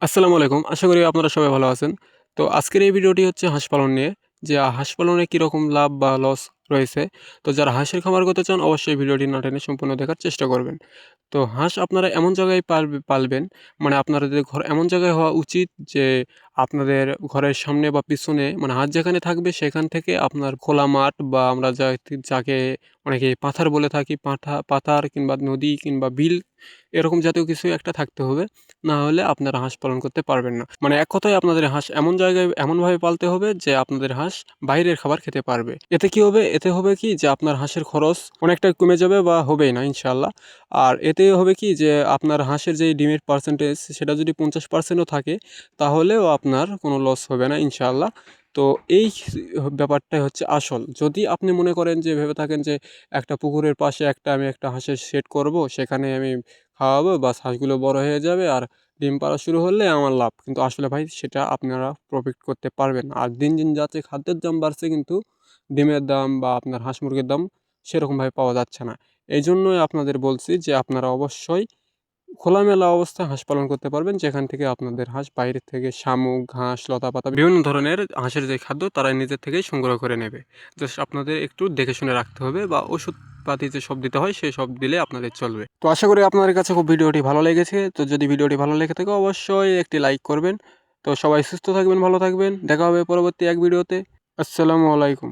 আসসালামু আলাইকুম। আশা করি আপনারা সবাই ভালো আছেন। তো আজকের এই ভিডিওটি হচ্ছে হাঁস পালন নিয়ে। যে হাঁস পালনে কিরকম লাভ বা লস রয়েছে। তো যারা হাঁসের খামার করতে চান অবশ্যই ভিডিওটি না টেনে সম্পূর্ণ দেখার চেষ্টা করবেন। তো হাঁস আপনারা এমন জায়গায় পালবেন, মানে আপনাদের ঘর এমন জায়গায় হওয়া উচিত যে আপনাদের ঘরের সামনে বা পিছনে, মানে হাঁস যেখানে থাকবে সেখান থেকে আপনার খোলা মাঠ বা আমরা যাকে অনেকে পাথার বলে থাকি, পাথার কিংবা নদী কিংবা বিল, এরকম জাতীয় কিছু একটা থাকতে হবে। না হলে আপনারা হাঁস পালন করতে পারবেন না। মানে এক কথায় আপনাদের হাঁস এমন জায়গায় এমনভাবে পালতে হবে যে আপনাদের হাঁস বাইরের খাবার খেতে পারবে। এতে কি হবে? এতে হবে কি যে আপনার হাঁসের খরচ অনেকটা কমে যাবে বা হবেই না ইনশাআল্লাহ। আর এতে হবে কি যে আপনার হাঁসের যেই ডিমের পার্সেন্টেজ সেটা যদি 50%ও থাকে তাহলেও আপনার কোনো লস হবে না ইনশাআল্লাহ। তো এই ব্যাপারটাই হচ্ছে আসল। যদি আপনি মনে করেন যে ভেবে থাকেন যে একটা পুকুরের পাশে আমি একটা হাঁসের শেড করব, সেখানে আমি খাওয়াবো, বাস হাঁসগুলো বড় হয়ে যাবে আর ডিম পাড়া শুরু হলে আমার লাভ। কিন্তু আসলে ভাই সেটা আপনারা প্রফিট করতে পারবেন না। আর দিন, দিন যাচ্ছে খাদ্যের দাম বাড়ছে কিন্তু ডিমের দাম বা আপনার হাঁস মুরগির দাম সেরকমভাবে পাওয়া যাচ্ছে না। এইজন্যই আপনাদের বলছি যে আপনারা অবশ্যই খোলামেলা অবস্থায় হাঁস পালন করতে পারবেন, যেখান থেকে আপনাদের হাঁস বাইরে থেকে শামুক, ঘাস, লতাপাতা বিভিন্ন ধরনের হাঁসের যে খাদ্য তারা নিজের থেকেই সংগ্রহ করে নেবে। জাস্ট আপনাদের একটু দেখে শুনে রাখতে হবে বা ওষুধপাতি যে সব দিতে হয় সেই সব দিলে আপনাদের চলবে। তো আশা করি আপনাদের কাছে খুব ভিডিওটি ভালো লেগেছে। তো যদি ভিডিওটি ভালো লেগে থাকে অবশ্যই একটি লাইক করবেন। তো সবাই সুস্থ থাকবেন, ভালো থাকবেন। দেখা হবে পরবর্তী এক ভিডিওতে। আসসালামু আলাইকুম।